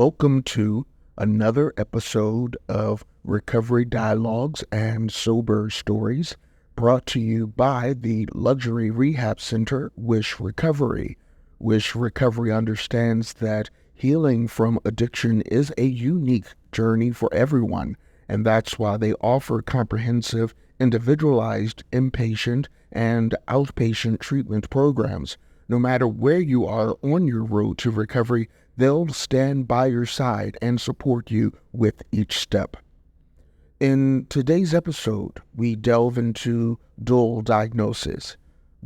welcome to another episode of Recovery Dialogues and Sober Stories, brought to you by the Luxury Rehab Center, Wish Recovery. Wish Recovery understands that healing from addiction is a unique journey for everyone, and that's why they offer comprehensive, individualized inpatient and outpatient treatment programs. No matter where you are on your road to recovery, they'll stand by your side and support you with each step. In today's episode, we delve into dual diagnosis.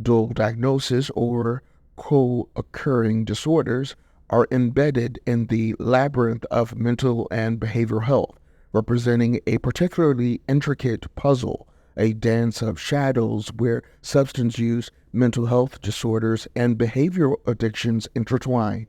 Dual diagnosis, or co-occurring disorders, are embedded in the labyrinth of mental and behavioral health, representing a particularly intricate puzzle, a dance of shadows where substance use, mental health disorders, and behavioral addictions intertwine.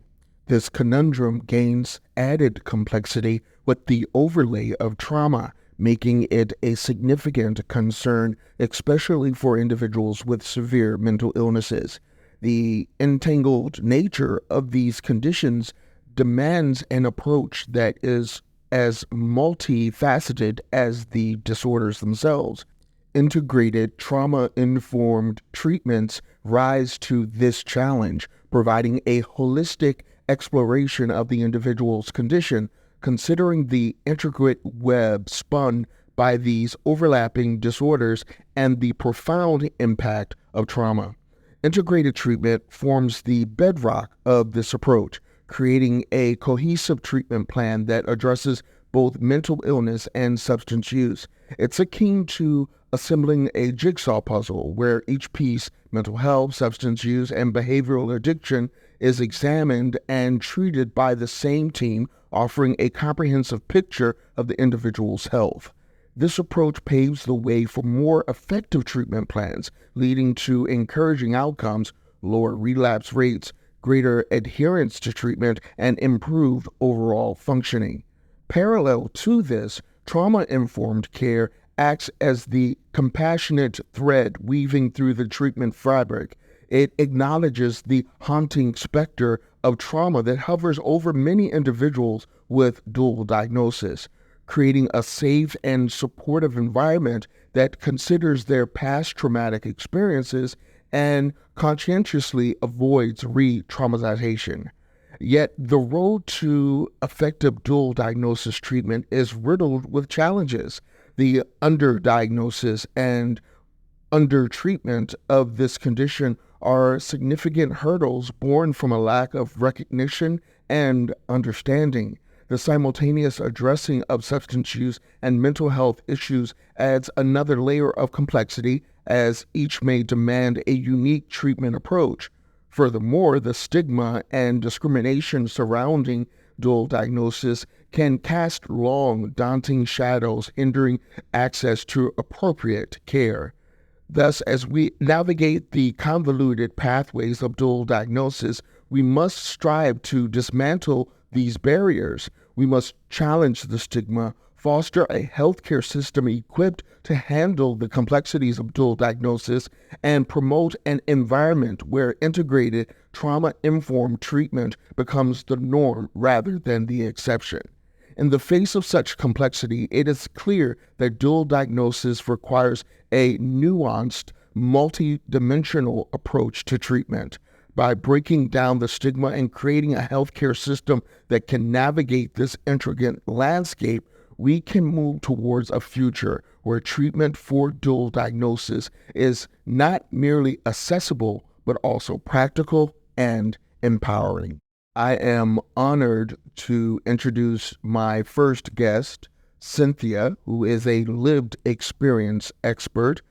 This conundrum gains added complexity with the overlay of trauma, making it a significant concern, especially for individuals with severe mental illnesses. The entangled nature of these conditions demands an approach that is as multifaceted as the disorders themselves. Integrated trauma-informed treatments rise to this challenge, providing a holistic exploration of the individual's condition, considering the intricate web spun by these overlapping disorders and the profound impact of trauma. Integrated treatment forms the bedrock of this approach, creating a cohesive treatment plan that addresses both mental illness and substance use. It's akin to assembling a jigsaw puzzle where each piece, mental health, substance use, and behavioral addiction, is examined and treated by the same team, offering a comprehensive picture of the individual's health. This approach paves the way for more effective treatment plans, leading to encouraging outcomes, lower relapse rates, greater adherence to treatment, and improved overall functioning. Parallel to this, trauma-informed care acts as the compassionate thread weaving through the treatment fabric. It acknowledges the haunting specter of trauma that hovers over many individuals with dual diagnosis, creating a safe and supportive environment that considers their past traumatic experiences and conscientiously avoids re-traumatization. Yet the road to effective dual diagnosis treatment is riddled with challenges. The underdiagnosis and undertreatment of this condition are significant hurdles born from a lack of recognition and understanding. The simultaneous addressing of substance use and mental health issues adds another layer of complexity, as each may demand a unique treatment approach. Furthermore, the stigma and discrimination surrounding dual diagnosis can cast long, daunting shadows, hindering access to appropriate care. Thus, as we navigate the convoluted pathways of dual diagnosis, we must strive to dismantle these barriers. We must challenge the stigma, foster a healthcare system equipped to handle the complexities of dual diagnosis, and promote an environment where integrated trauma-informed treatment becomes the norm rather than the exception. In the face of such complexity, it is clear that dual diagnosis requires a nuanced, multi-dimensional approach to treatment. By breaking down the stigma and creating a healthcare system that can navigate this intricate landscape, we can move towards a future where treatment for dual diagnosis is not merely accessible, but also practical and empowering. I am honored to introduce my first guest, Cynthia, who is a lived experience expert.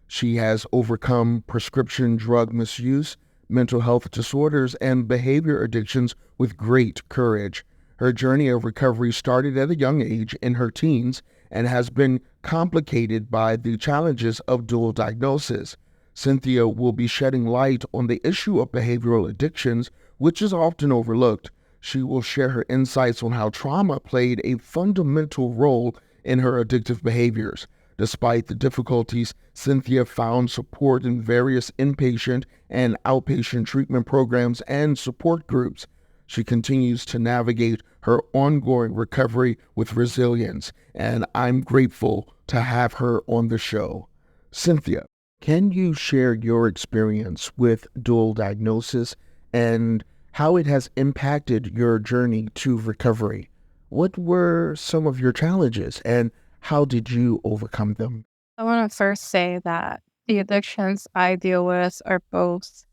She has overcome prescription drug misuse, mental health disorders, and behavior addictions with great courage. Her journey of recovery started at a young age in her teens and has been complicated by the challenges of dual diagnosis. Cynthia will be shedding light on the issue of behavioral addictions, which is often overlooked. She will share her insights on how trauma played a fundamental role in her addictive behaviors. Despite the difficulties, Cynthia found support in various inpatient and outpatient treatment programs and support groups. She continues to navigate her ongoing recovery with resilience, and I'm grateful to have her on the show. Cynthia, can you share your experience with dual diagnosis and how it has impacted your journey to recovery? What were some of your challenges and how did you overcome them? I want to first say that the addictions I deal with are both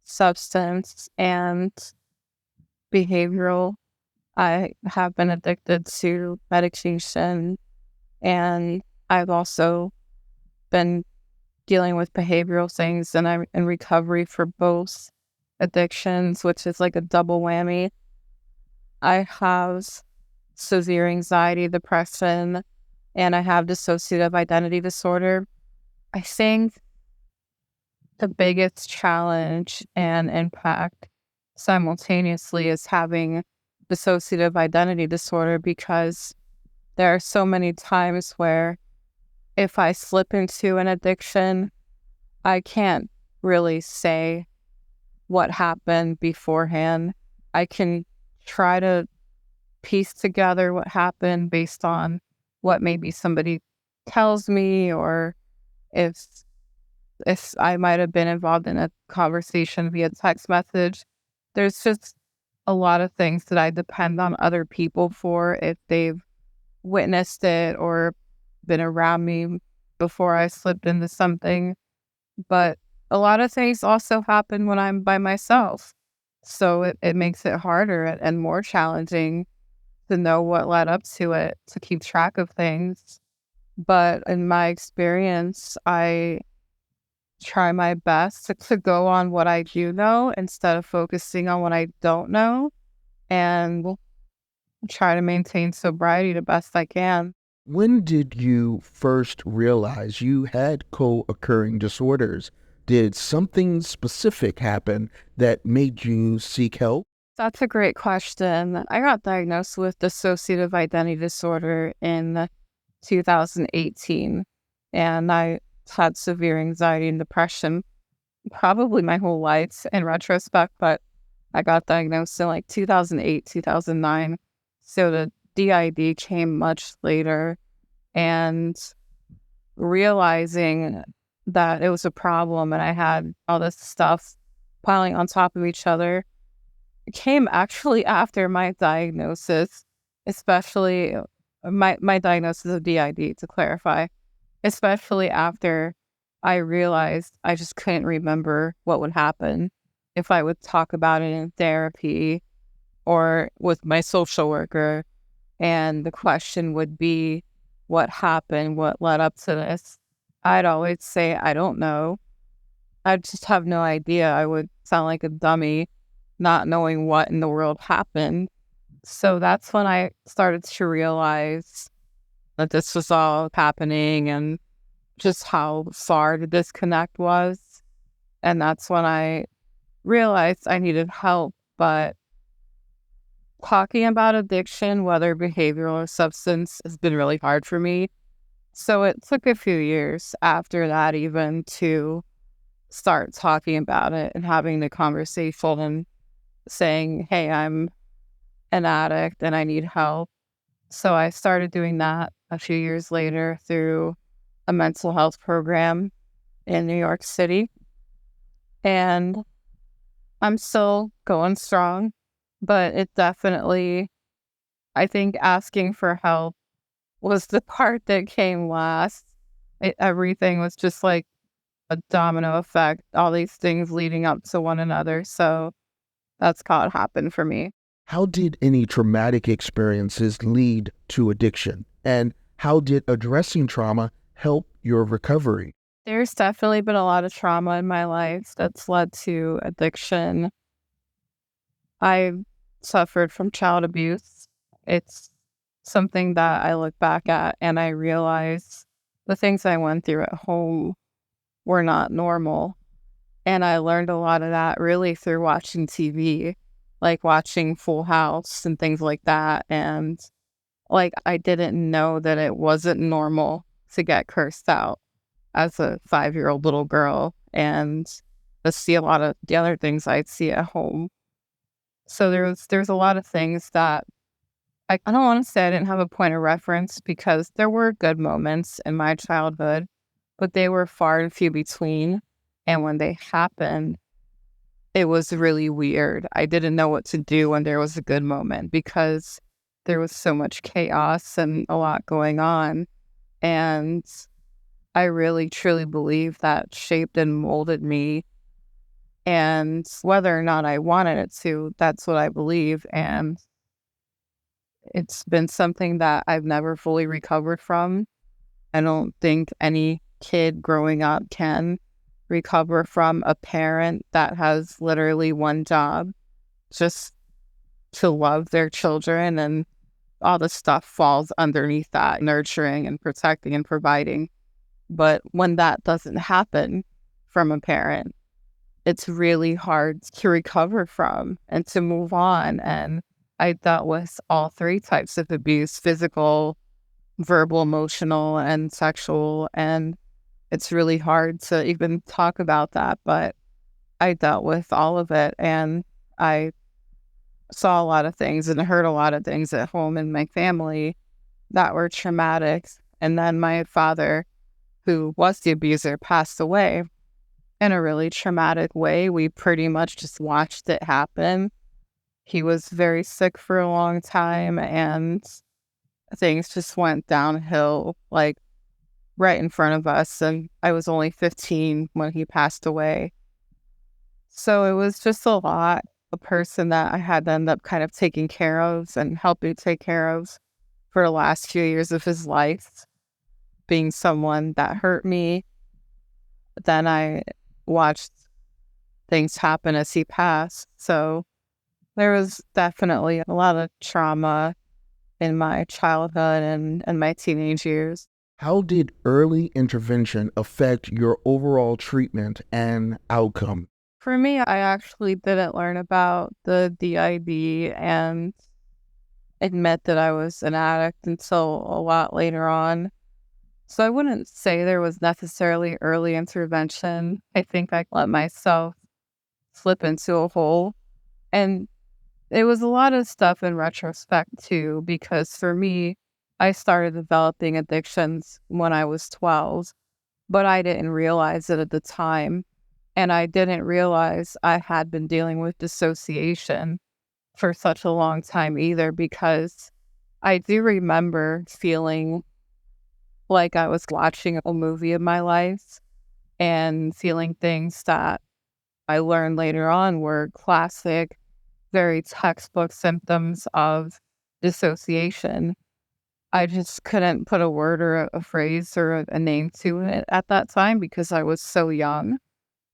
substance and behavioral. I have been addicted to medication, and I've also been dealing with behavioral things, and I'm in recovery for both addictions, which is like a double whammy. I have severe anxiety, depression, and I have dissociative identity disorder. I think the biggest challenge and impact simultaneously is having dissociative identity disorder, because there are so many times where if I slip into an addiction, I can't really say what happened beforehand. I can try to piece together what happened based on what maybe somebody tells me, or if I might have been involved in a conversation via text message. There's just a lot of things that I depend on other people for, if they've witnessed it or been around me before I slipped into something. But a lot of things also happen when I'm by myself. So it makes it harder and more challenging to know what led up to it, to keep track of things. But in my experience, I try my best to go on what I do know instead of focusing on what I don't know, and try to maintain sobriety the best I can. When did you first realize you had co-occurring disorders? Did something specific happen that made you seek help? That's a great question. I got diagnosed with dissociative identity disorder in 2018, and I had severe anxiety and depression probably my whole life in retrospect, but I got diagnosed in like 2008, 2009. So the DID came much later, and realizing that it was a problem and I had all this stuff piling on top of each other came actually after my diagnosis, especially my diagnosis of DID, to clarify, especially after I realized I just couldn't remember what would happen if I would talk about it in therapy or with my social worker. And the question would be, what happened? What led up to this? I'd always say, I don't know. I just have no idea. I would sound like a dummy, not knowing what in the world happened. So that's when I started to realize that this was all happening, and just how far the disconnect was. And that's when I realized I needed help. But talking about addiction, whether behavioral or substance, has been really hard for me. So it took a few years after that, even to start talking about it and having the conversation and saying, hey, I'm an addict and I need help. So I started doing that a few years later through a mental health program in New York City. And I'm still going strong, but it definitely, I think asking for help was the part that came last. Everything was just like a domino effect, all these things leading up to one another. So that's how it happened for me. How did any traumatic experiences lead to addiction? And how did addressing trauma help your recovery? There's definitely been a lot of trauma in my life that's led to addiction. I suffered from child abuse. It's something that I look back at and I realize the things I went through at home were not normal. And I learned a lot of that really through watching TV, like watching Full House and things like that. And like, I didn't know that it wasn't normal to get cursed out as a 5-year-old little girl, and to see a lot of the other things I'd see at home. So there's a lot of things that I don't want to say I didn't have a point of reference, because there were good moments in my childhood, but they were far and few between. And when they happened, it was really weird. I didn't know what to do when there was a good moment, because there was so much chaos and a lot going on. And I really truly believe that shaped and molded me. And whether or not I wanted it to, that's what I believe. And it's been something that I've never fully recovered from. I don't think any kid growing up can recover from a parent that has literally one job, just to love their children, and all the stuff falls underneath that, nurturing and protecting and providing. But when that doesn't happen from a parent, it's really hard to recover from and to move on. And I dealt with all three types of abuse: physical, verbal, emotional, and sexual. And it's really hard to even talk about that, but I dealt with all of it. And I saw a lot of things and heard a lot of things at home in my family that were traumatic. And then my father, who was the abuser, passed away in a really traumatic way. We pretty much just watched it happen. He was very sick for a long time, and things just went downhill, like right in front of us. And I was only 15 when he passed away. So it was just a lot. A person that I had to end up kind of taking care of and helping take care of for the last few years of his life, being someone that hurt me. Then I watched things happen as he passed. So there was definitely a lot of trauma in my childhood and my teenage years. How did early intervention affect your overall treatment and outcome? For me, I actually didn't learn about the DID and admit that I was an addict until a lot later on. So I wouldn't say there was necessarily early intervention. I think I let myself slip into a hole. And it was a lot of stuff in retrospect too, because for me, I started developing addictions when I was 12, but I didn't realize it at the time. And I didn't realize I had been dealing with dissociation for such a long time either, because I do remember feeling like I was watching a movie of my life and feeling things that I learned later on were classic, very textbook symptoms of dissociation. I just couldn't put a word or a phrase or a name to it at that time because I was so young.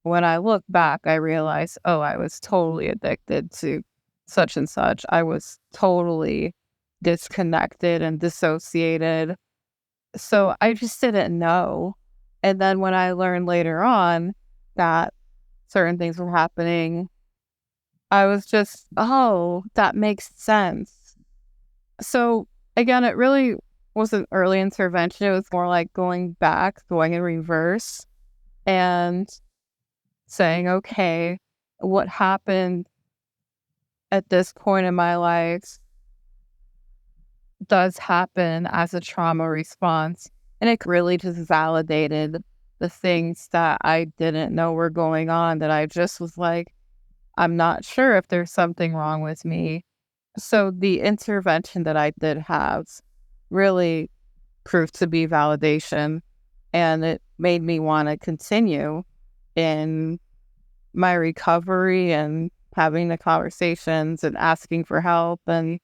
When I look back, I realize, oh, I was totally addicted to such and such. I was totally disconnected and dissociated. So I just didn't know. And then when I learned later on that certain things were happening, I was just, oh, that makes sense. So again, it really wasn't early intervention. It was more like going back, going in reverse, and saying, okay, what happened at this point in my life does happen as a trauma response. And it really just validated the things that I didn't know were going on, that I just was like, I'm not sure if there's something wrong with me. So the intervention that I did have really proved to be validation, and it made me want to continue in my recovery and having the conversations and asking for help. And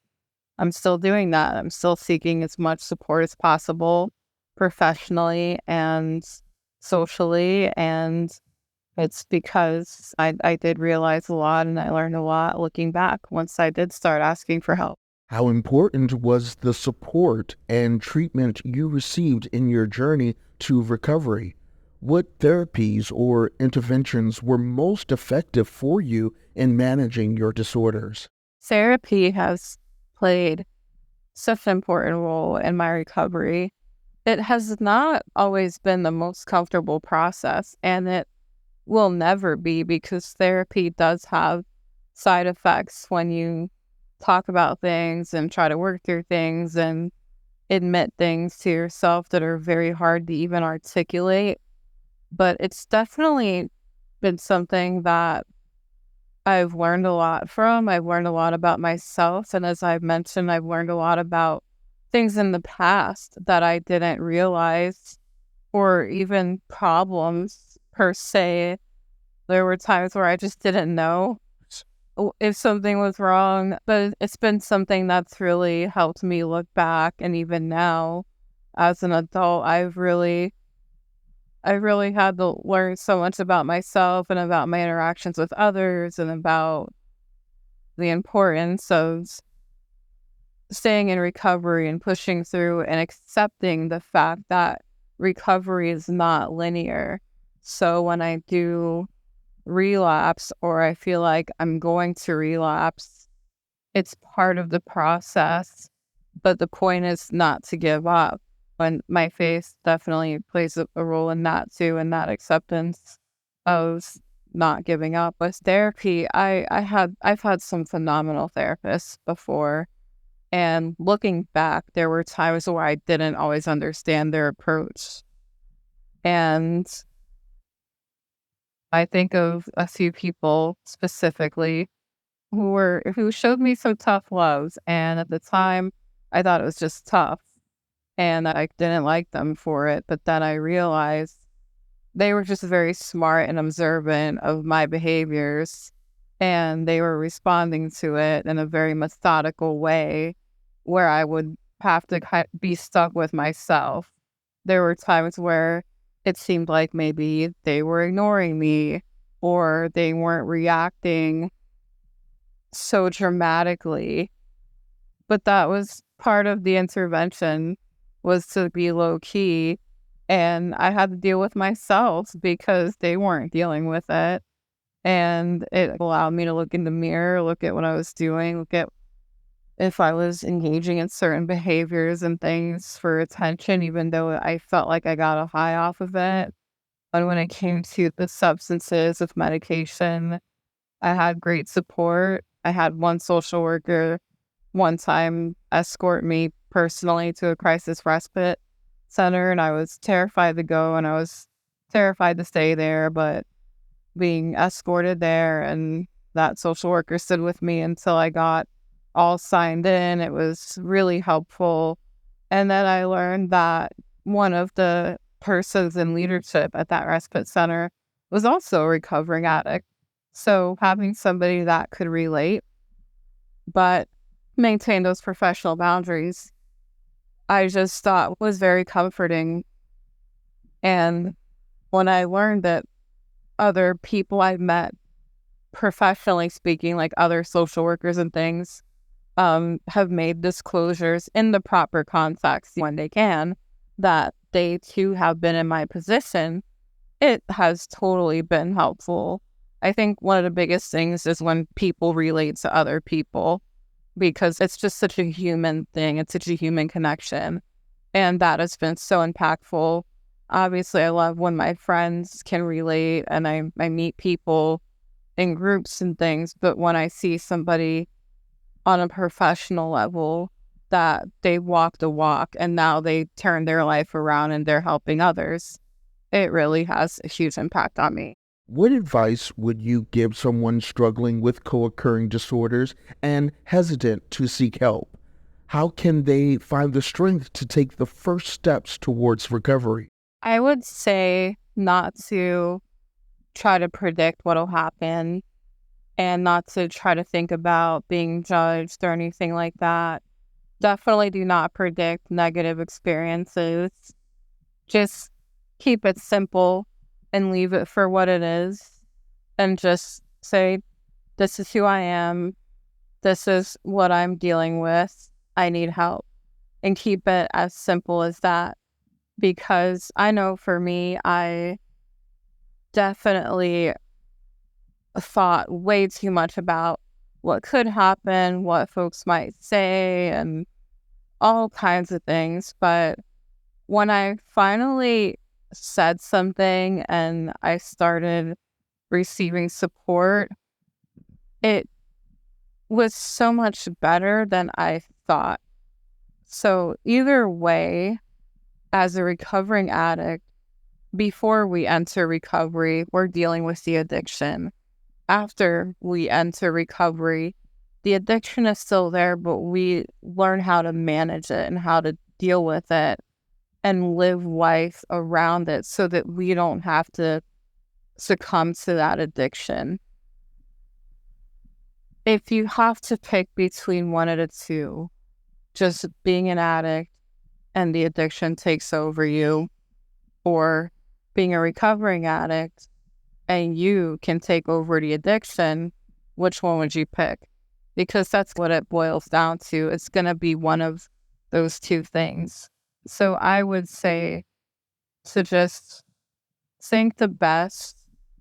I'm still doing that. I'm still seeking as much support as possible, professionally and socially. And it's because I did realize a lot, and I learned a lot looking back once I did start asking for help. How important was the support and treatment you received in your journey to recovery? What therapies or interventions were most effective for you in managing your disorders? Therapy has played such an important role in my recovery. It has not always been the most comfortable process, and it will never be, because therapy does have side effects when you talk about things and try to work through things and admit things to yourself that are very hard to even articulate. But it's definitely been something that I've learned a lot from. I've learned a lot about myself. And as I've mentioned, I've learned a lot about things in the past that I didn't realize, or even problems per se. There were times where I just didn't know if something was wrong, but it's been something that's really helped me look back. And even now, as an adult, I really had to learn so much about myself and about my interactions with others and about the importance of staying in recovery and pushing through and accepting the fact that recovery is not linear. So when I do relapse or I feel like I'm going to relapse, it's part of the process. But the point is not to give up. And my faith definitely plays a role in that too, and that acceptance of not giving up. With therapy, I've had some phenomenal therapists before. And looking back, there were times where I didn't always understand their approach. And I think of a few people specifically who showed me some tough loves. And at the time, I thought it was just tough and I didn't like them for it. But then I realized they were just very smart and observant of my behaviors, and they were responding to it in a very methodical way where I would have to be stuck with myself. There were times where it seemed like maybe they were ignoring me or they weren't reacting so dramatically, but that was part of the intervention, was to be low key, and I had to deal with myself because they weren't dealing with it. And it allowed me to look in the mirror, look at what I was doing, look at if I was engaging in certain behaviors and things for attention, even though I felt like I got a high off of it. And when it came to the substances of medication, I had great support. I had one social worker one time escort me personally to a crisis respite center, and I was terrified to go and I was terrified to stay there, but being escorted there and that social worker stood with me until I got all signed in. It was really helpful. And then I learned that one of the persons in leadership at that respite center was also a recovering addict. So having somebody that could relate, but maintain those professional boundaries, I just thought was very comforting. And when I learned that other people I've met, professionally speaking, like other social workers and things, have made disclosures in the proper context when they can, that they too have been in my position, it has totally been helpful. I think one of the biggest things is when people relate to other people, because it's just such a human thing. It's such a human connection. And that has been so impactful. Obviously, I love when my friends can relate and I meet people in groups and things. But when I see somebody on a professional level that they walk the walk and now they turn their life around and they're helping others, it really has a huge impact on me. What advice would you give someone struggling with co-occurring disorders and hesitant to seek help? How can they find the strength to take the first steps towards recovery? I would say not to try to predict what'll happen and not to try to think about being judged or anything like that. Definitely do not predict negative experiences. Just keep it simple and leave it for what it is, and just say, this is who I am. This is what I'm dealing with. I need help. And keep it as simple as that. Because I know for me, I definitely thought way too much about what could happen, what folks might say, and all kinds of things. But when I finally said something and I started receiving support, it was so much better than I thought. So either way, as a recovering addict, before we enter recovery, we're dealing with the addiction. After we enter recovery, the addiction is still there, but we learn how to manage it and how to deal with it and live life around it so that we don't have to succumb to that addiction. If you have to pick between one of the two, just being an addict and the addiction takes over you, or being a recovering addict and you can take over the addiction, which one would you pick? Because that's what it boils down to. It's going to be one of those two things. So I would say to just think the best,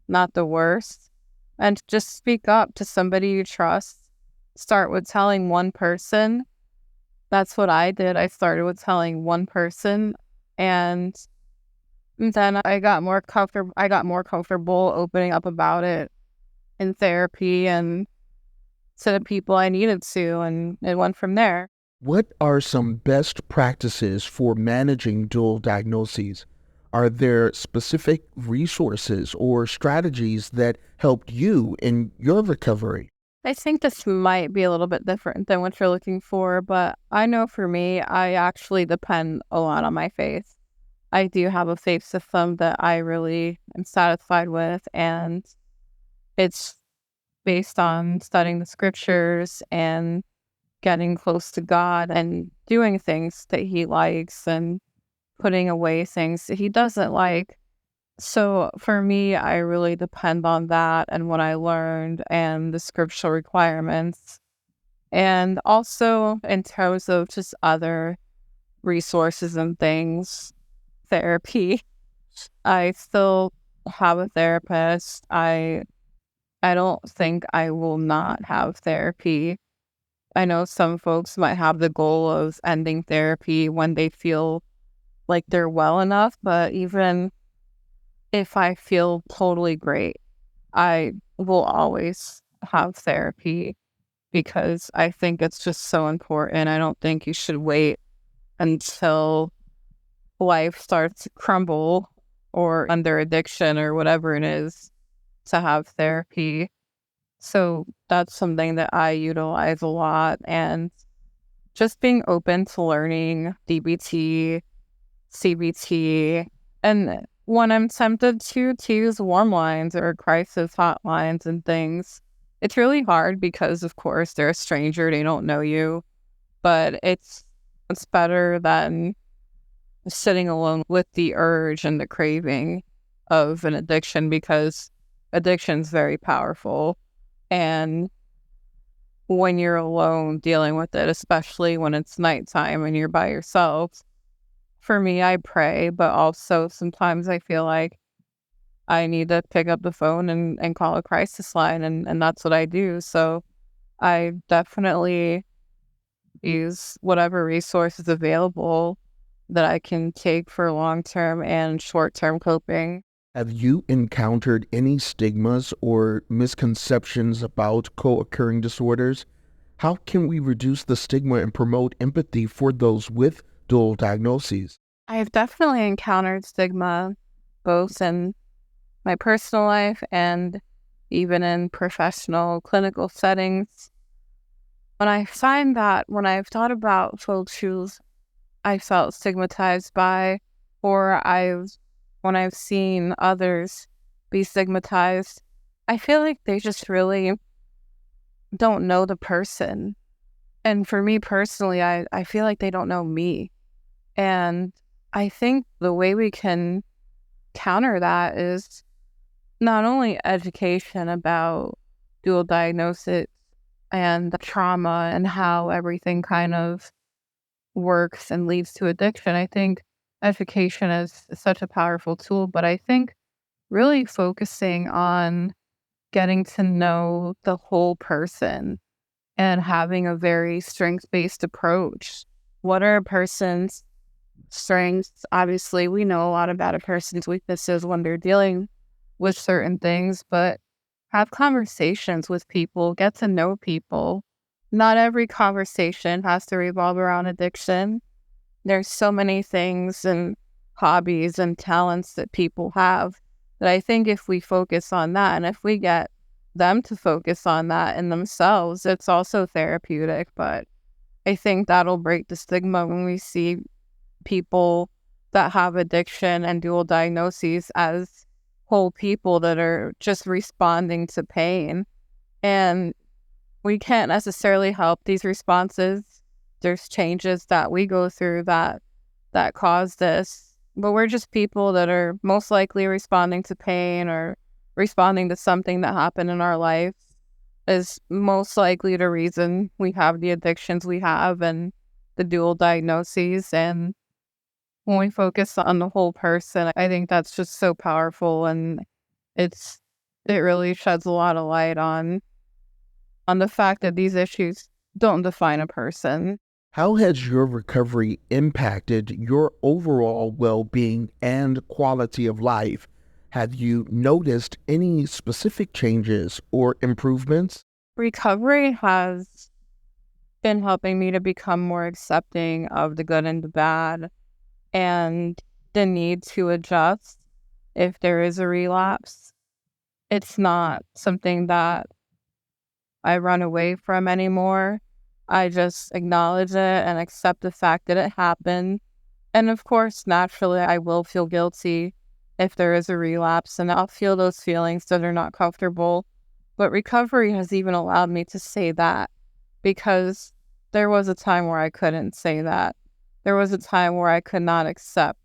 not the worst, and just speak up to somebody you trust. Start with telling one person. That's what I did. I started with telling one person, and then I got more comfortable opening up about it in therapy and to the people I needed to, and it went from there. What are some best practices for managing dual diagnoses? Are there specific resources or strategies that helped you in your recovery? I think this might be a little bit different than what you're looking for, but I know for me, I actually depend a lot on my faith. I do have a faith system that I really am satisfied with, and it's based on studying the scriptures and getting close to God and doing things that He likes and putting away things that He doesn't like. So for me, I really depend on that and what I learned and the scriptural requirements. And also in terms of just other resources and things, therapy. I still have a therapist. I don't think I will not have therapy. I know some folks might have the goal of ending therapy when they feel like they're well enough, but even if I feel totally great, I will always have therapy because I think it's just so important. I don't think you should wait until life starts to crumble or under addiction or whatever it is to have therapy. So that's something that I utilize a lot, and just being open to learning DBT, CBT, and when I'm tempted to use warm lines or crisis hotlines and things, it's really hard because, of course, they're a stranger, they don't know you, but it's better than sitting alone with the urge and the craving of an addiction, because addiction's very powerful. And when you're alone dealing with it, especially when it's nighttime and you're by yourself, for me, I pray, but also sometimes I feel like I need to pick up the phone and call a crisis line, and that's what I do. So I definitely use whatever resources available that I can take for long-term and short-term coping. Have you encountered any stigmas or misconceptions about co-occurring disorders? How can we reduce the stigma and promote empathy for those with dual diagnoses? I've definitely encountered stigma both in my personal life and even in professional clinical settings. When I find that when I've thought about folks who I felt stigmatized by, or when I've seen others be stigmatized, I feel like they just really don't know the person. And for me personally, I feel like they don't know me. And I think the way we can counter that is not only education about dual diagnosis and the trauma and how everything kind of works and leads to addiction. I think education is such a powerful tool, but I think really focusing on getting to know the whole person and having a very strengths-based approach. What are a person's strengths? Obviously, we know a lot about a person's weaknesses when they're dealing with certain things, but have conversations with people, get to know people, not every conversation has to revolve around addiction. There's so many things and hobbies and talents that people have that I think if we focus on that and if we get them to focus on that in themselves, it's also therapeutic. But I think that'll break the stigma when we see people that have addiction and dual diagnoses as whole people that are just responding to pain. And we can't necessarily help these responses. There's changes that we go through that cause this, but we're just people that are most likely responding to pain or responding to something that happened in our life is most likely the reason we have the addictions we have and the dual diagnoses. And when we focus on the whole person, I think that's just so powerful, and it's it really sheds a lot of light on the fact that these issues don't define a person. How has your recovery impacted your overall well-being and quality of life? Have you noticed any specific changes or improvements? Recovery has been helping me to become more accepting of the good and the bad and the need to adjust if there is a relapse. It's not something that I run away from anymore. I just acknowledge it and accept the fact that it happened. And of course, naturally, I will feel guilty if there is a relapse, and I'll feel those feelings that are not comfortable. But recovery has even allowed me to say that, because there was a time where I couldn't say that. There was a time where I could not accept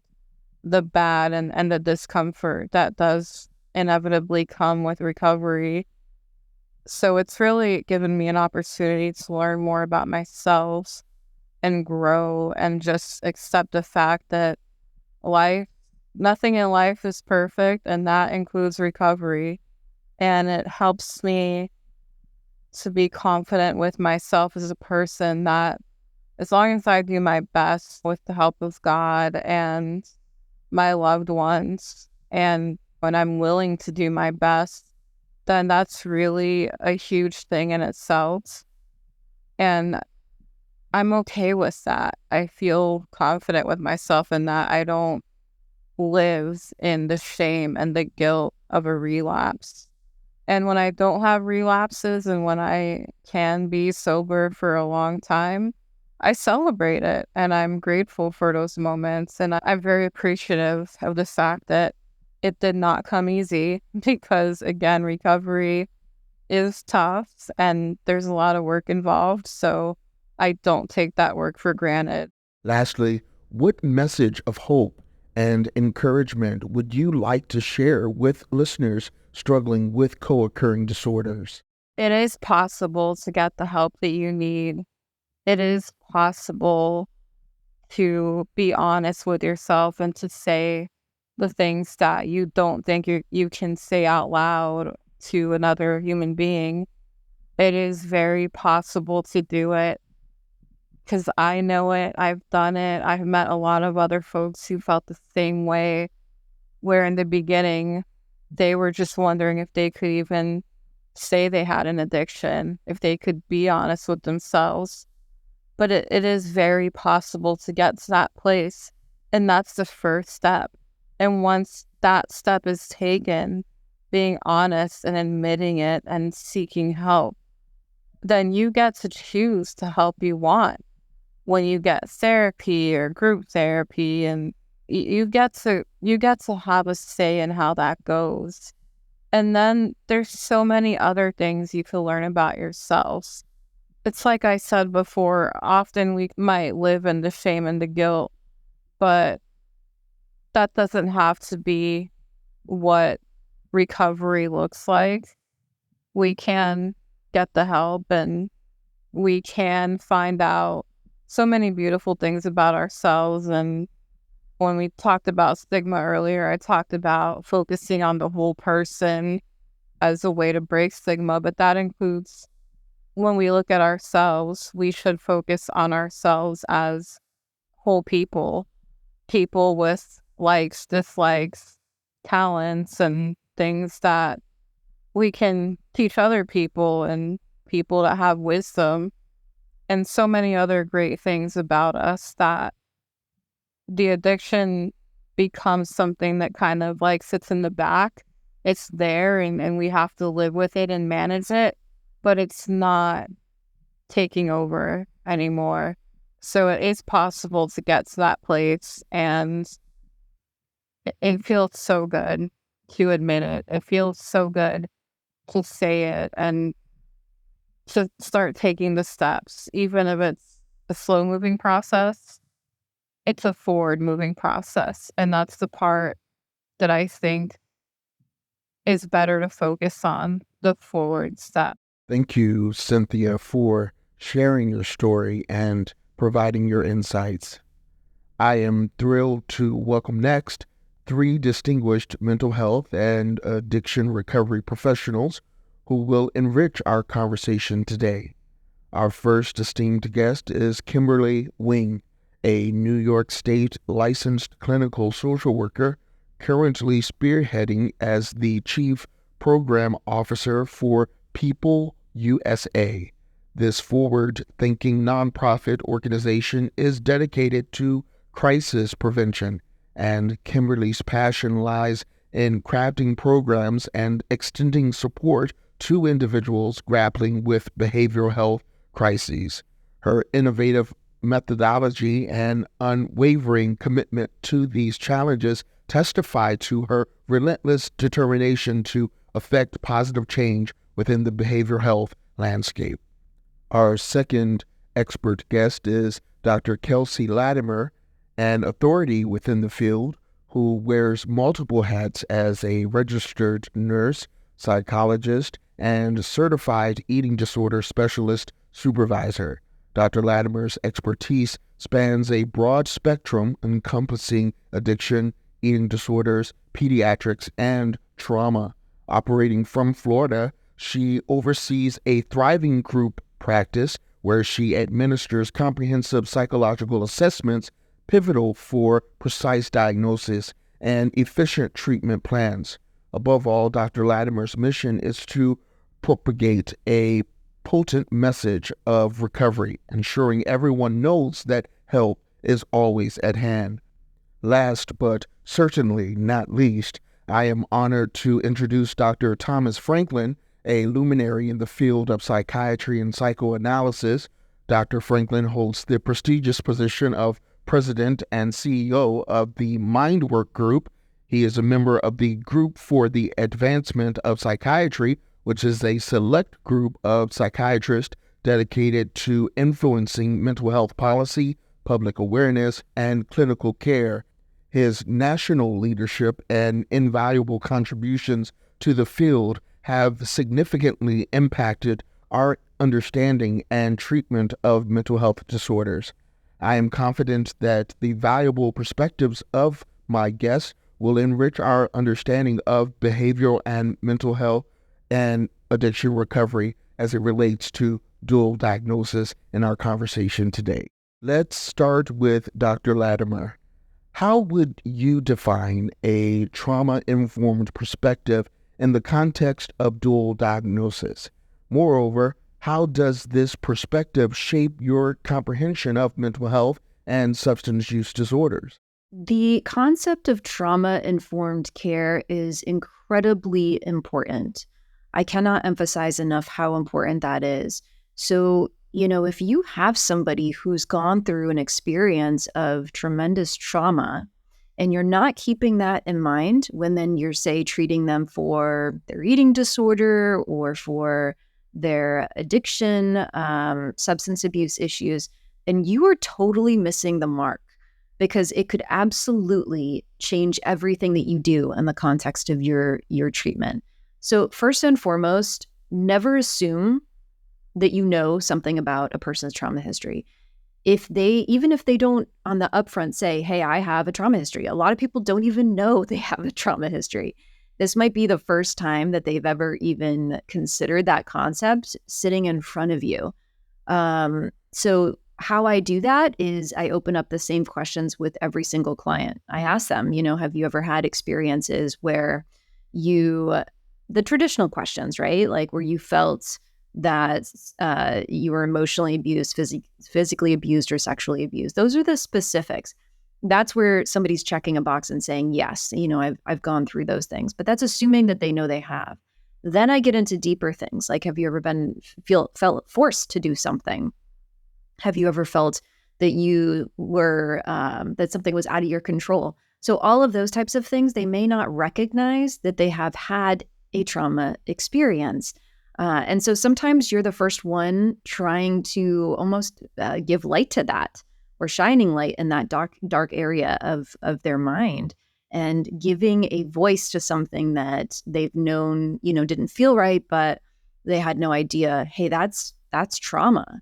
the bad and the discomfort that does inevitably come with recovery. So it's really given me an opportunity to learn more about myself and grow and just accept the fact that life, nothing in life is perfect, and that includes recovery. And it helps me to be confident with myself as a person that as long as I do my best with the help of God and my loved ones, and when I'm willing to do my best, then that's really a huge thing in itself. And I'm okay with that. I feel confident with myself in that. I don't live in the shame and the guilt of a relapse. And when I don't have relapses and when I can be sober for a long time, I celebrate it and I'm grateful for those moments. And I'm very appreciative of the fact that it did not come easy because, again, recovery is tough and there's a lot of work involved. So I don't take that work for granted. Lastly, what message of hope and encouragement would you like to share with listeners struggling with co-occurring disorders? It is possible to get the help that you need. It is possible to be honest with yourself and to say the things that you don't think you can say out loud to another human being. It is very possible to do it because I know it. I've done it. I've met a lot of other folks who felt the same way, where in the beginning, they were just wondering if they could even say they had an addiction, if they could be honest with themselves. But it is very possible to get to that place. And that's the first step. And once that step is taken, being honest and admitting it and seeking help, then you get to choose the help you want. When you get therapy or group therapy, and you get to have a say in how that goes. And then there's so many other things you can learn about yourself. It's like I said before, often we might live in the shame and the guilt, but that doesn't have to be what recovery looks like. We can get the help and we can find out so many beautiful things about ourselves. And when we talked about stigma earlier, I talked about focusing on the whole person as a way to break stigma, but that includes when we look at ourselves, we should focus on ourselves as whole people, people with likes, dislikes, talents, and things that we can teach other people and people that have wisdom. and so many other great things about us that the addiction becomes something that kind of like sits in the back. It's there and we have to live with it and manage it, but it's not taking over anymore. So it is possible to get to that place, and it feels so good to admit it. It feels so good to say it and to start taking the steps, even if it's a slow moving process. It's a forward moving process. And that's the part that I think is better to focus on, the forward step. Thank you, Cynthia, for sharing your story and providing your insights. I am thrilled to welcome next 3 distinguished mental health and addiction recovery professionals who will enrich our conversation today. Our first esteemed guest is Kimberly Wing, a New York State licensed clinical social worker currently spearheading as the Chief Program Officer for People USA. This forward-thinking nonprofit organization is dedicated to crisis prevention, and Kimberly's passion lies in crafting programs and extending support to individuals grappling with behavioral health crises. Her innovative methodology and unwavering commitment to these challenges testify to her relentless determination to effect positive change within the behavioral health landscape. Our second expert guest is Dr. Kelsey Latimer, an authority within the field who wears multiple hats as a registered nurse, psychologist, and certified eating disorder specialist supervisor. Dr. Latimer's expertise spans a broad spectrum encompassing addiction, eating disorders, pediatrics, and trauma. Operating from Florida, she oversees a thriving group practice where she administers comprehensive psychological assessments pivotal for precise diagnosis and efficient treatment plans. Above all, Dr. Latimer's mission is to propagate a potent message of recovery, ensuring everyone knows that help is always at hand. Last but certainly not least, I am honored to introduce Dr. Thomas Franklin, a luminary in the field of psychiatry and psychoanalysis. Dr. Franklin holds the prestigious position of President and CEO of the Mindwork Group. He is a member of the Group for the Advancement of Psychiatry, which is a select group of psychiatrists dedicated to influencing mental health policy, public awareness, and clinical care. His national leadership and invaluable contributions to the field have significantly impacted our understanding and treatment of mental health disorders. I am confident that the valuable perspectives of my guests will enrich our understanding of behavioral and mental health and addiction recovery as it relates to dual diagnosis in our conversation today. Let's start with Dr. Latimer. How would you define a trauma-informed perspective in the context of dual diagnosis? Moreover, how does this perspective shape your comprehension of mental health and substance use disorders? The concept of trauma-informed care is incredibly important. I cannot emphasize enough how important that is. So, if you have somebody who's gone through an experience of tremendous trauma and you're not keeping that in mind when then you're, say, treating them for their eating disorder or for their addiction, substance abuse issues, then you are totally missing the mark, because it could absolutely change everything that you do in the context of your treatment. So first and foremost, never assume that you know something about a person's trauma history. Even if they don't on the upfront say, hey, I have a trauma history. A lot of people don't even know they have a trauma history. This might be the first time that they've ever even considered that concept sitting in front of you. So how I do that is I open up the same questions with every single client. I ask them, have you ever had experiences where the traditional questions, right? Like where you felt that you were emotionally abused, physically abused, or sexually abused. Those are the specifics. That's where somebody's checking a box and saying, yes, I've gone through those things, but that's assuming that they know they have. Then I get into deeper things, like, have you ever felt forced to do something? Have you ever felt that you were, that something was out of your control? So all of those types of things, they may not recognize that they have had a trauma experience. And so sometimes you're the first one trying to almost give light to that, or shining light in that dark area of their mind, and giving a voice to something that they've known, didn't feel right, but they had no idea, hey, that's trauma.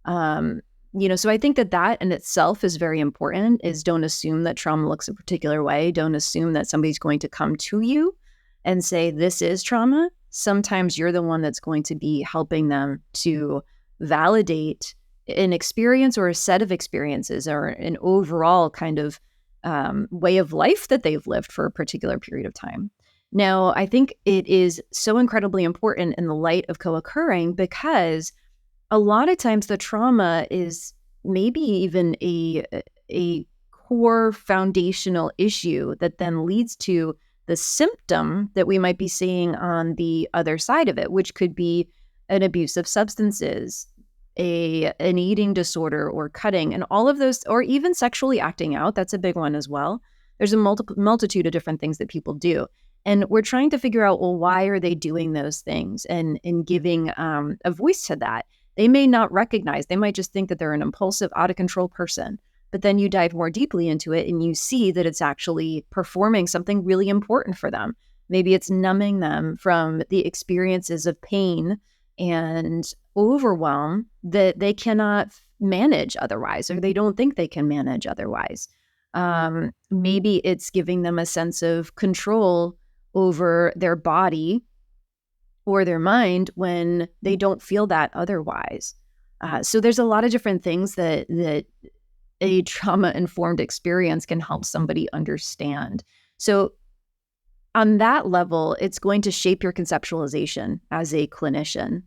So I think that in itself is very important, is don't assume that trauma looks a particular way. Don't assume that somebody's going to come to you and say, this is trauma. Sometimes you're the one that's going to be helping them to validate an experience or a set of experiences or an overall kind of way of life that they've lived for a particular period of time. Now, I think it is so incredibly important in the light of co-occurring, because a lot of times the trauma is maybe even a core foundational issue that then leads to the symptom that we might be seeing on the other side of it, which could be an abuse of substances, an eating disorder, or cutting, and all of those, or even sexually acting out. That's a big one as well. There's a multitude of different things that people do. And we're trying to figure out, well, why are they doing those things, and giving a voice to that. They may not recognize, they might just think that they're an impulsive, out of control person. But then you dive more deeply into it and you see that it's actually performing something really important for them. Maybe it's numbing them from the experiences of pain and overwhelm that they cannot manage otherwise, or they don't think they can manage otherwise. Maybe it's giving them a sense of control over their body or their mind when they don't feel that otherwise. So there's a lot of different things that a trauma-informed experience can help somebody understand. So on that level, it's going to shape your conceptualization as a clinician.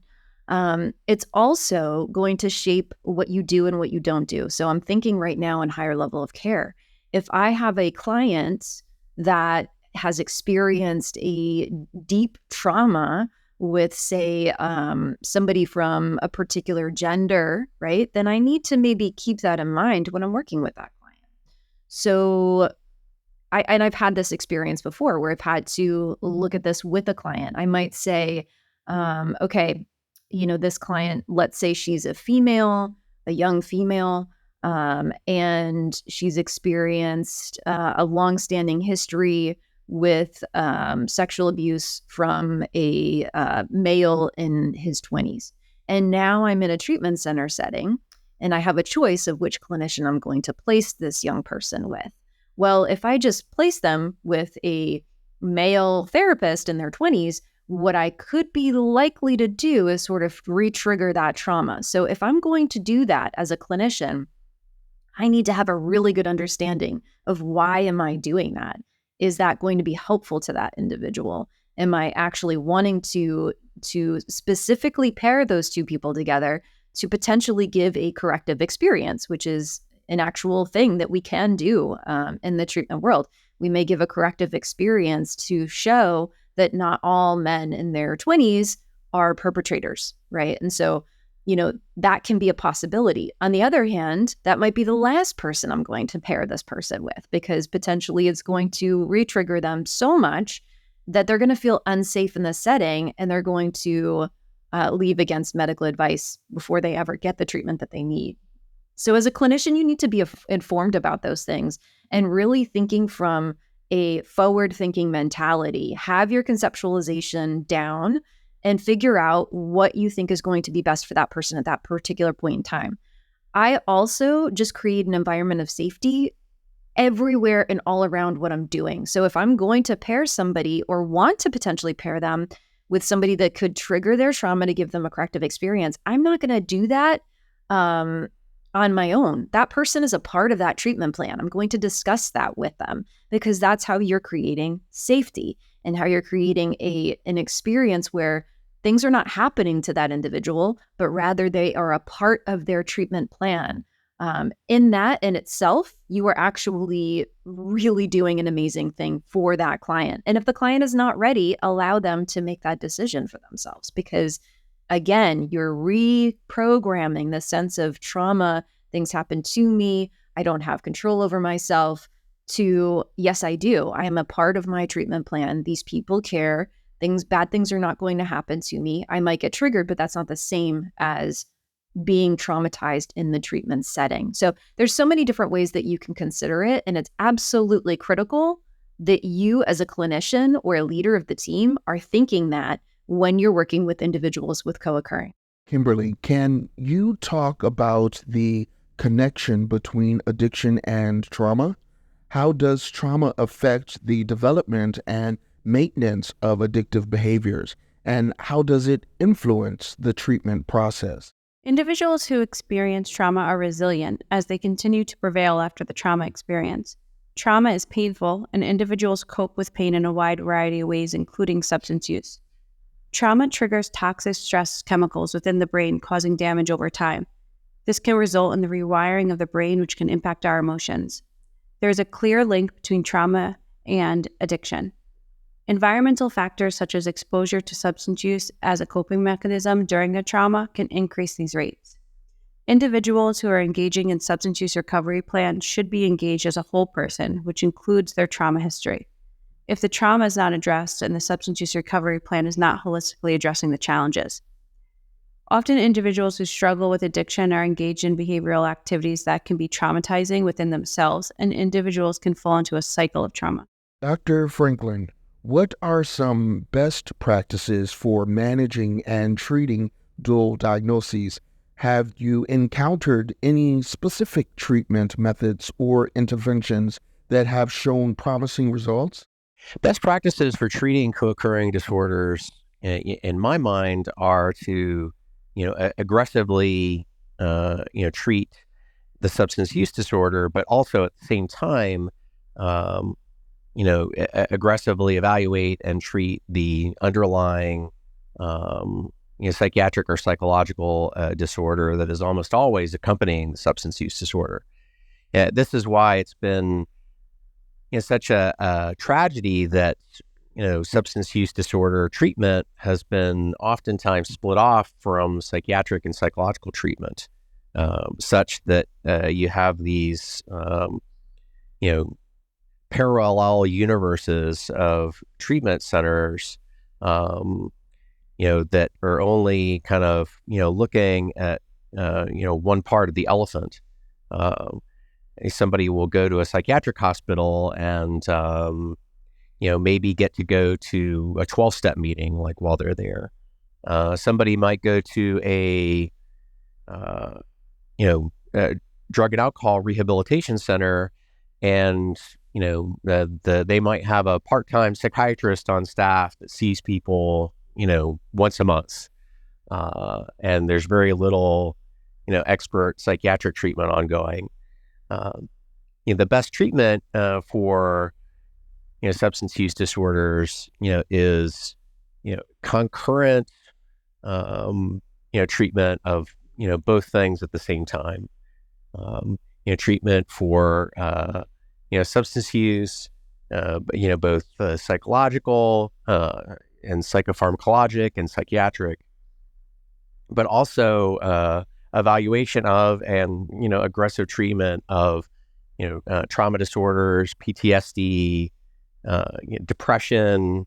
It's also going to shape what you do and what you don't do. So I'm thinking right now in higher level of care. If I have a client that has experienced a deep trauma with, say, somebody from a particular gender, right, then I need to maybe keep that in mind when I'm working with that client. So I've had this experience before where I've had to look at this with a client. I might say, okay, this client, let's say she's a young female, and she's experienced a longstanding history with sexual abuse from a male in his 20s. And now I'm in a treatment center setting, and I have a choice of which clinician I'm going to place this young person with. Well, if I just place them with a male therapist in their 20s, what I could be likely to do is sort of re-trigger that trauma. So if I'm going to do that as a clinician, I need to have a really good understanding of why am I doing that? Is that going to be helpful to that individual? Am I actually wanting to specifically pair those two people together to potentially give a corrective experience, which is an actual thing that we can do in the treatment world? We may give a corrective experience to show that not all men in their 20s are perpetrators, right? And so, that can be a possibility. On the other hand, that might be the last person I'm going to pair this person with, because potentially it's going to re-trigger them so much that they're going to feel unsafe in the setting, and they're going to leave against medical advice before they ever get the treatment that they need. So as a clinician, you need to be informed about those things and really thinking from a forward-thinking mentality. Have your conceptualization down and figure out what you think is going to be best for that person at that particular point in time. I also just create an environment of safety everywhere and all around what I'm doing. So if I'm going to pair somebody or want to potentially pair them with somebody that could trigger their trauma to give them a corrective experience, I'm not going to do that on my own. That person is a part of that treatment plan. I'm going to discuss that with them, because that's how you're creating safety and how you're creating an experience where things are not happening to that individual, but rather they are a part of their treatment plan. In that in itself, you are actually really doing an amazing thing for that client. And if the client is not ready, allow them to make that decision for themselves, because again, you're reprogramming the sense of trauma. Things happen to me. I don't have control over myself, to, yes, I do. I am a part of my treatment plan. These people care. Bad things are not going to happen to me. I might get triggered, but that's not the same as being traumatized in the treatment setting. So there's so many different ways that you can consider it. And it's absolutely critical that you as a clinician or a leader of the team are thinking that when you're working with individuals with co-occurring. Kimberly, can you talk about the connection between addiction and trauma? How does trauma affect the development and maintenance of addictive behaviors? And how does it influence the treatment process? Individuals who experience trauma are resilient as they continue to prevail after the trauma experience. Trauma is painful, and individuals cope with pain in a wide variety of ways, including substance use. Trauma triggers toxic stress chemicals within the brain, causing damage over time. This can result in the rewiring of the brain, which can impact our emotions. There is a clear link between trauma and addiction. Environmental factors such as exposure to substance use as a coping mechanism during a trauma can increase these rates. Individuals who are engaging in substance use recovery plans should be engaged as a whole person, which includes their trauma history. If the trauma is not addressed and the substance use recovery plan is not holistically addressing the challenges. Often individuals who struggle with addiction are engaged in behavioral activities that can be traumatizing within themselves, and individuals can fall into a cycle of trauma. Dr. Franklin, what are some best practices for managing and treating dual diagnoses? Have you encountered any specific treatment methods or interventions that have shown promising results? Best practices for treating co-occurring disorders, in my mind, are to, aggressively, treat the substance use disorder, but also at the same time, aggressively evaluate and treat the underlying, psychiatric or psychological disorder that is almost always accompanying the substance use disorder. This is why it's been such a tragedy that substance use disorder treatment has been oftentimes split off from psychiatric and psychological treatment, such that you have these parallel universes of treatment centers, that are only kind of looking at one part of the elephant. Somebody will go to a psychiatric hospital and, maybe get to go to a 12-step meeting, like while they're there. Somebody might go to a drug and alcohol rehabilitation center, and, they might have a part-time psychiatrist on staff that sees people, once a month. And there's very little, expert psychiatric treatment ongoing. The best treatment for substance use disorders is concurrent treatment of both things at the same time. Treatment for substance use, both psychological and psychopharmacologic and psychiatric, but also evaluation of and aggressive treatment of trauma disorders, PTSD, depression,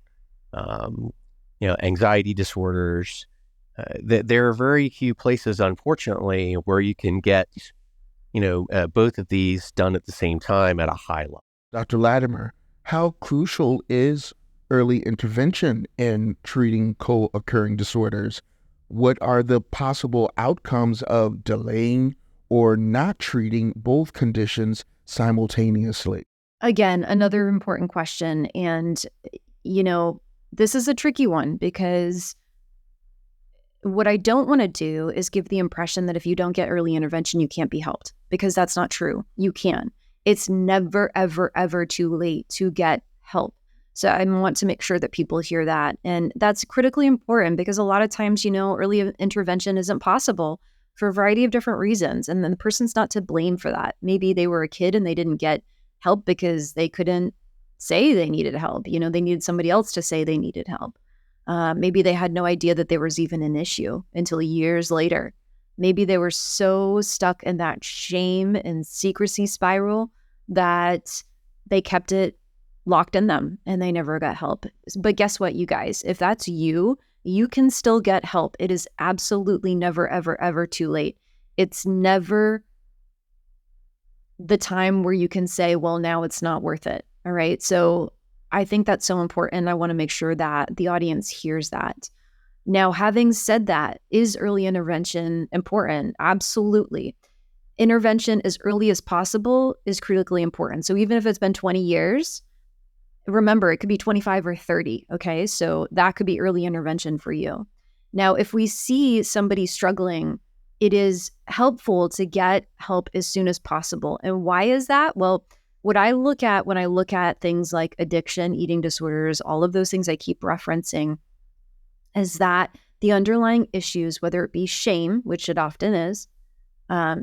anxiety disorders. There are very few places, unfortunately, where you can get both of these done at the same time at a high level. Dr. Latimer, how crucial is early intervention in treating co-occurring disorders? What are the possible outcomes of delaying or not treating both conditions simultaneously? Again, another important question. And, this is a tricky one, because what I don't want to do is give the impression that if you don't get early intervention, you can't be helped, because that's not true. You can. It's never, ever, ever too late to get help. So I want to make sure that people hear that. And that's critically important because a lot of times, early intervention isn't possible for a variety of different reasons. And then the person's not to blame for that. Maybe they were a kid and they didn't get help because they couldn't say they needed help. They needed somebody else to say they needed help. Maybe they had no idea that there was even an issue until years later. Maybe they were so stuck in that shame and secrecy spiral that they kept it locked in them and they never got help. But guess what, you guys? If that's you, you can still get help. It is absolutely never, ever, ever too late. It's never the time where you can say, well, now it's not worth it. All right. So I think that's so important. I want to make sure that the audience hears that. Now, having said that, is early intervention important? Absolutely. Intervention as early as possible is critically important. So even if it's been 20 years, remember, it could be 25 or 30. Okay. So that could be early intervention for you. Now, if we see somebody struggling, it is helpful to get help as soon as possible. And why is that? Well, what I look at when I look at things like addiction, eating disorders, all of those things I keep referencing, is that the underlying issues, whether it be shame, which it often is,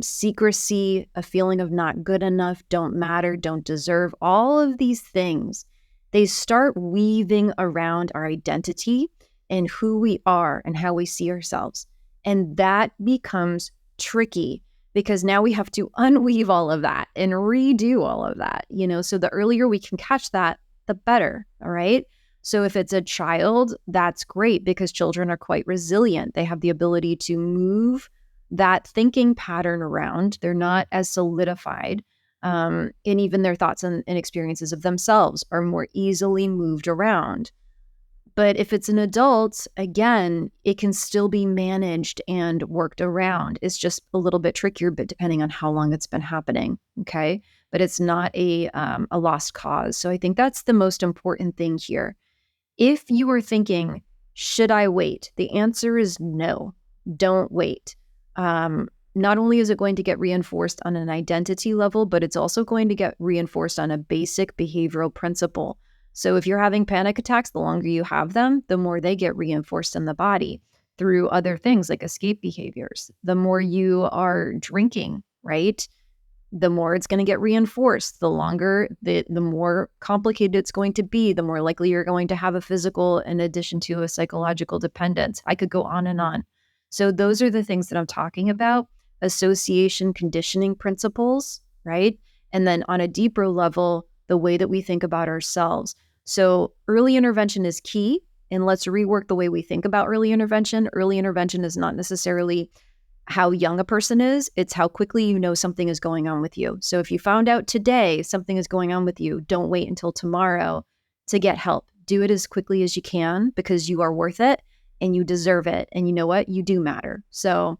secrecy, a feeling of not good enough, don't matter, don't deserve, all of these things, they start weaving around our identity and who we are and how we see ourselves. And that becomes tricky because now we have to unweave all of that and redo all of that, so the earlier we can catch that, the better. All right. So if it's a child, that's great because children are quite resilient. They have the ability to move that thinking pattern around. They're not as solidified. And even their thoughts and experiences of themselves are more easily moved around. But if it's an adult, again, it can still be managed and worked around. It's just a little bit trickier, but depending on how long it's been happening, okay? But it's not a lost cause. So I think that's the most important thing here. If you are thinking, should I wait? The answer is no, don't wait. Not only is it going to get reinforced on an identity level, but it's also going to get reinforced on a basic behavioral principle. So if you're having panic attacks, the longer you have them, the more they get reinforced in the body through other things like escape behaviors. The more you are drinking, right? The more it's going to get reinforced. The longer, the more complicated it's going to be, the more likely you're going to have a physical in addition to a psychological dependence. I could go on and on. So those are the things that I'm talking about. Association conditioning principles, right? And then on a deeper level, the way that we think about ourselves. So early intervention is key. And let's rework the way we think about early intervention. Early intervention is not necessarily how young a person is. It's how quickly you know something is going on with you. So if you found out today something is going on with you, don't wait until tomorrow to get help. Do it as quickly as you can because you are worth it and you deserve it. And you know what? You do matter. So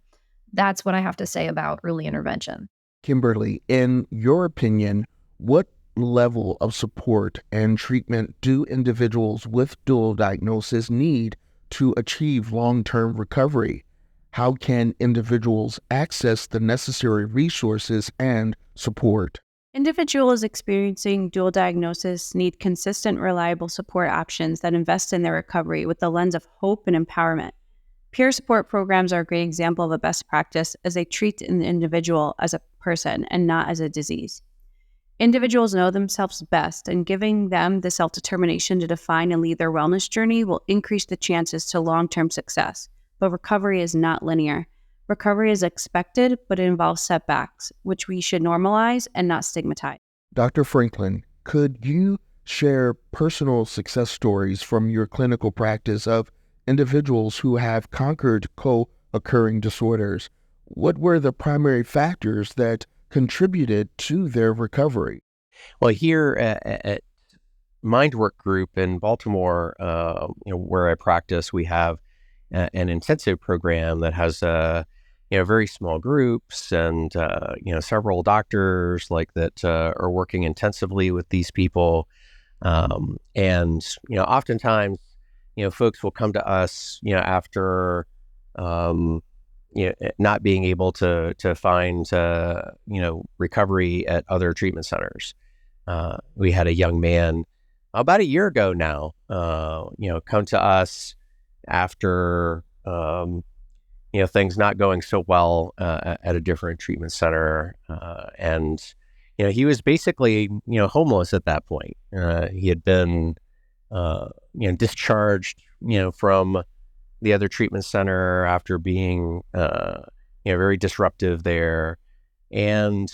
that's what I have to say about early intervention. Kimberly, in your opinion, what level of support and treatment do individuals with dual diagnosis need to achieve long-term recovery? How can individuals access the necessary resources and support? Individuals experiencing dual diagnosis need consistent, reliable support options that invest in their recovery with the lens of hope and empowerment. Peer support programs are a great example of a best practice as they treat an individual as a person and not as a disease. Individuals know themselves best, and giving them the self-determination to define and lead their wellness journey will increase the chances to long-term success. But recovery is not linear. Recovery is expected, but it involves setbacks, which we should normalize and not stigmatize. Dr. Franklin, could you share personal success stories from your clinical practice of individuals who have conquered co-occurring disorders? What were the primary factors that contributed to their recovery? Well, here at Mindwork Group in Baltimore, where I practice, we have an intensive program that has very small groups and several doctors like that are working intensively with these people, and oftentimes folks will come to us after not being able to find recovery at other treatment centers. We had a young man about a year ago now, come to us after, things not going so well at a different treatment center. And he was basically, homeless at that point. He had been, discharged, from the other treatment center after being, very disruptive there. And,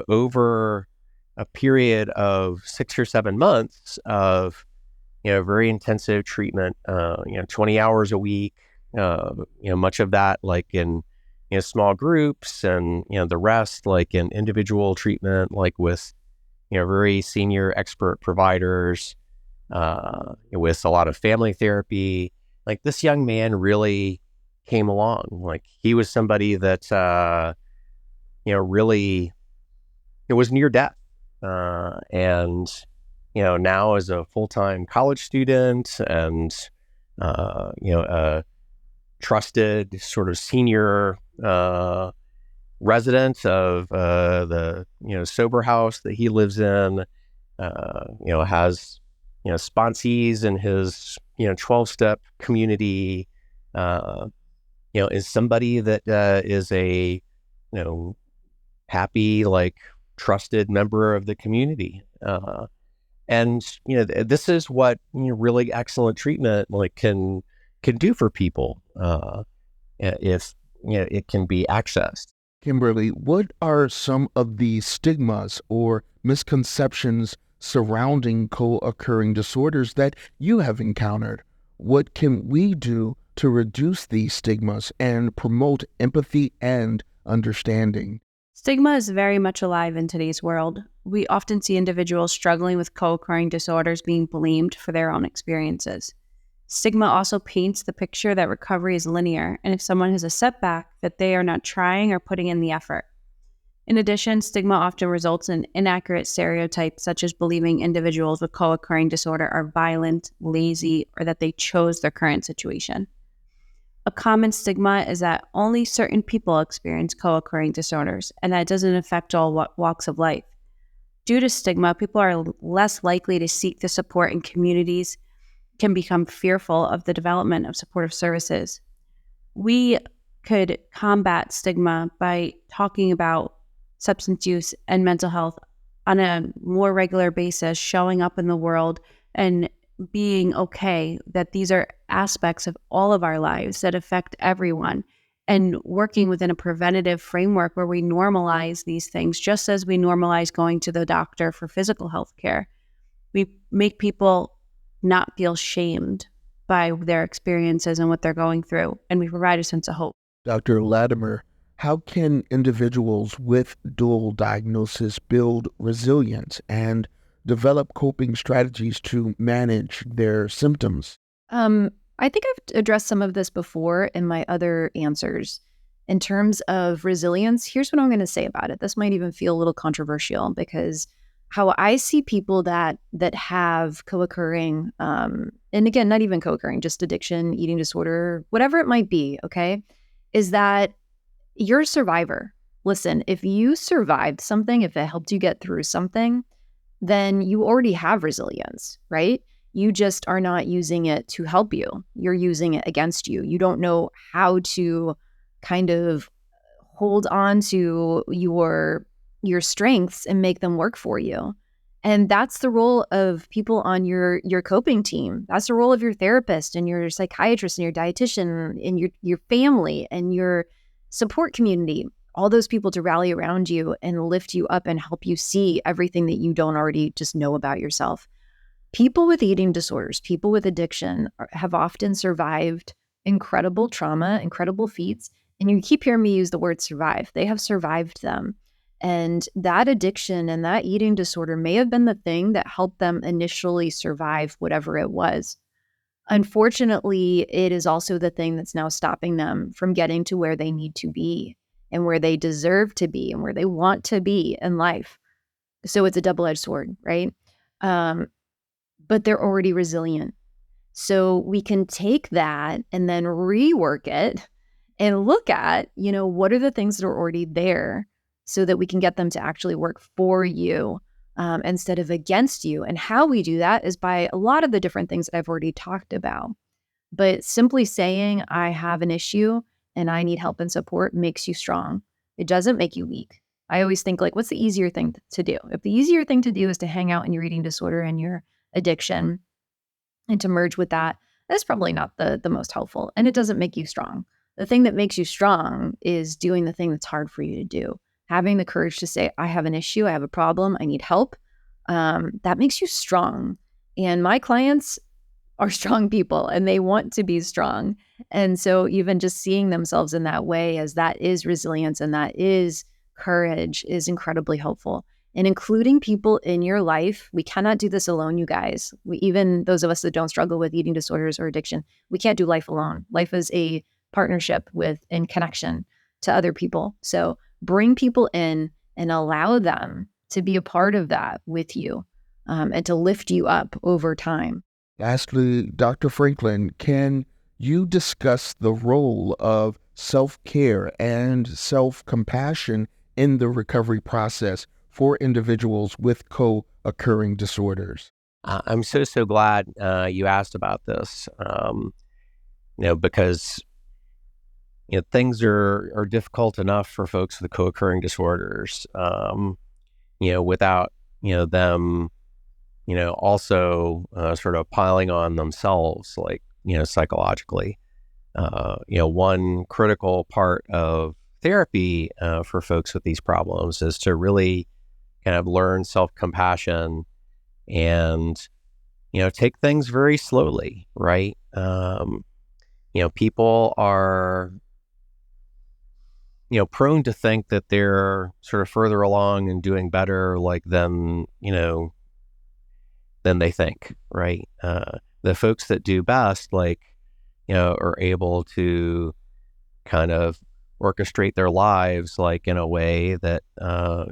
over a period of 6 or 7 months of, very intensive treatment, 20 hours a week, much of that like in, small groups, and, the rest like in individual treatment, like with, very senior expert providers, with a lot of family therapy. Like, this young man really came along. Like, he was somebody that, really, it was near death. And, now as a full-time college student and, a trusted sort of senior resident of the, sober house that he lives in, has, sponsees in his, 12-step community, is somebody that is a, happy, like, trusted member of the community. And, this is what, really excellent treatment like can do for people if, it can be accessed. Kimberly, what are some of the stigmas or misconceptions surrounding co-occurring disorders that you have encountered? What can we do to reduce these stigmas and promote empathy and understanding? Stigma is very much alive in today's world. We often see individuals struggling with co-occurring disorders being blamed for their own experiences. Stigma also paints the picture that recovery is linear, and if someone has a setback, that they are not trying or putting in the effort. In addition, stigma often results in inaccurate stereotypes, such as believing individuals with co-occurring disorder are violent, lazy, or that they chose their current situation. A common stigma is that only certain people experience co-occurring disorders, and that doesn't affect all walks of life. Due to stigma, people are less likely to seek the support, and communities can become fearful of the development of supportive services. We could combat stigma by talking about substance use and mental health on a more regular basis, showing up in the world and being okay that these are aspects of all of our lives that affect everyone, and working within a preventative framework where we normalize these things, just as we normalize going to the doctor for physical health care. We make people not feel shamed by their experiences and what they're going through, and we provide a sense of hope. Dr. Latimer, how can individuals with dual diagnosis build resilience and develop coping strategies to manage their symptoms? I think I've addressed some of this before in my other answers. In terms of resilience, here's what I'm going to say about it. This might even feel a little controversial, because how I see people that have co-occurring, and again, not even co-occurring, just addiction, eating disorder, whatever it might be, okay, is that you're a survivor. Listen, if you survived something, if it helped you get through something, then you already have resilience, right? You just are not using it to help you. You're using it against you. You don't know how to kind of hold on to your strengths and make them work for you. And that's the role of people on your coping team. That's the role of your therapist and your psychiatrist and your dietitian and your family and your support community. All those people to rally around you and lift you up and help you see everything that you don't already just know about yourself. People with eating disorders, people with addiction have often survived incredible trauma, incredible feats. And you keep hearing me use the word survive. They have survived them. And that addiction and that eating disorder may have been the thing that helped them initially survive whatever it was. Unfortunately, it is also the thing that's now stopping them from getting to where they need to be and where they deserve to be and where they want to be in life. So it's a double-edged sword, right? But they're already resilient. So we can take that and then rework it and look at, what are the things that are already there so that we can get them to actually work for you instead of against you. And how we do that is by a lot of the different things that I've already talked about. But simply saying, I have an issue and I need help and support makes you strong. It doesn't make you weak. I always think, like, what's the easier thing to do? If the easier thing to do is to hang out in your eating disorder and your addiction and to merge with that, that's probably not the most helpful. And it doesn't make you strong. The thing that makes you strong is doing the thing that's hard for you to do. Having the courage to say, I have an issue, I have a problem, I need help. That makes you strong. And my clients are strong people and they want to be strong. And so even just seeing themselves in that way, as that is resilience and that is courage, is incredibly helpful. And including people in your life, we cannot do this alone, you guys. Even those of us that don't struggle with eating disorders or addiction, we can't do life alone. Life is a partnership with and connection to other people. So bring people in and allow them to be a part of that with you, and to lift you up over time. Lastly, Dr. Franklin, can you discuss the role of self-care and self-compassion in the recovery process for individuals with co-occurring disorders? I'm so glad you asked about this, because things are difficult enough for folks with co-occurring disorders, without them also sort of piling on themselves, like psychologically. One critical part of therapy for folks with these problems is to really kind of learn self-compassion and take things very slowly, right? People are prone to think that they're sort of further along and doing better, like than they think, right? The folks that do best, are able to kind of orchestrate their lives, in a way that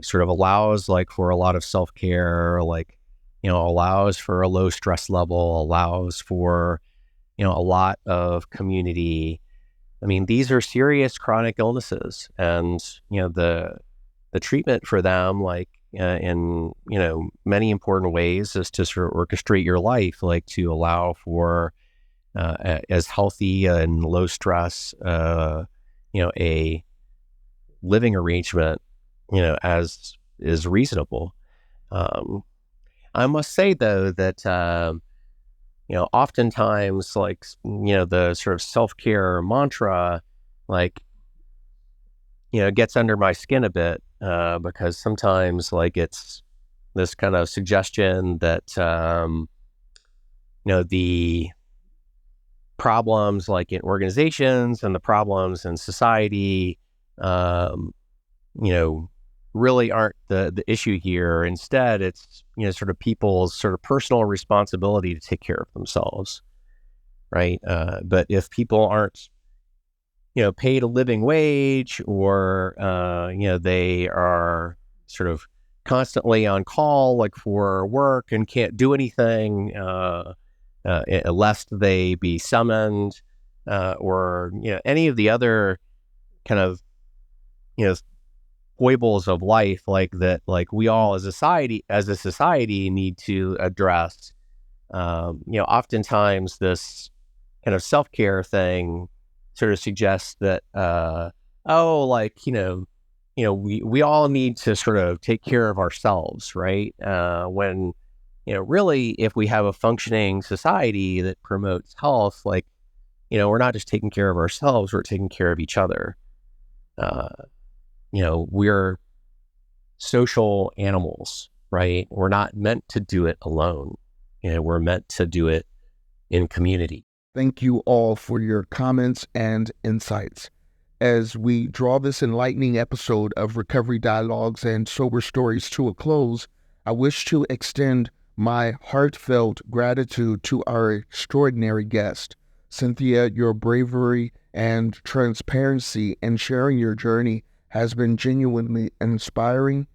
sort of allows, for a lot of self-care, allows for a low stress level, allows for, a lot of community. I mean, these are serious chronic illnesses, and, the treatment for them, in many important ways, is to sort of orchestrate your life, to allow for as healthy and low stress a living arrangement as is reasonable. I must say, though, that oftentimes, the sort of self-care mantra gets under my skin a bit, because sometimes it's this kind of suggestion that the problems in organizations and the problems in society really aren't the issue here. Instead, it's sort of people's sort of personal responsibility to take care of themselves, right? But if people aren't paid a living wage, or they are sort of constantly on call for work and can't do anything lest they be summoned, or any of the other kind of foibles of life that, we all as a society need to address. Oftentimes this kind of self-care thing sort of suggests that we all need to sort of take care of ourselves, right? When really, if we have a functioning society that promotes health, we're not just taking care of ourselves, we're taking care of each other. We're social animals, right? We're not meant to do it alone. We're meant to do it in community. Thank you all for your comments and insights. As we draw this enlightening episode of Recovery Dialogues and Sober Stories to a close, I wish to extend my heartfelt gratitude to our extraordinary guest. Cynthia, your bravery and transparency in sharing your journey has been genuinely inspiring.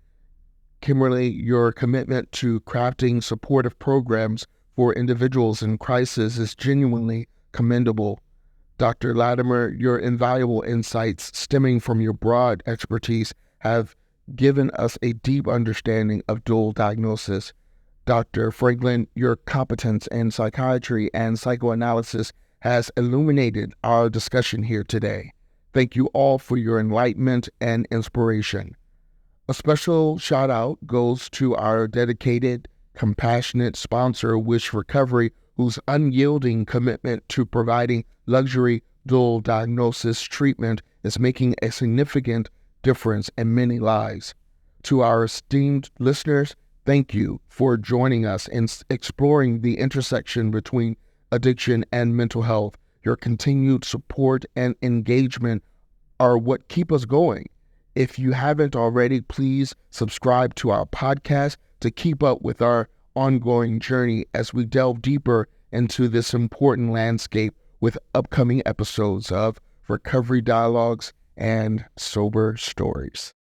Kimberly, your commitment to crafting supportive programs for individuals in crisis is genuinely commendable. Dr. Latimer, your invaluable insights stemming from your broad expertise have given us a deep understanding of dual diagnosis. Dr. Franklin, your competence in psychiatry and psychoanalysis has illuminated our discussion here today. Thank you all for your enlightenment and inspiration. A special shout out goes to our dedicated, compassionate sponsor, Wish Recovery, whose unyielding commitment to providing luxury dual diagnosis treatment is making a significant difference in many lives. To our esteemed listeners, thank you for joining us in exploring the intersection between addiction and mental health. Your continued support and engagement are what keep us going. If you haven't already, please subscribe to our podcast to keep up with our ongoing journey as we delve deeper into this important landscape with upcoming episodes of Recovery Dialogues and Sober Stories.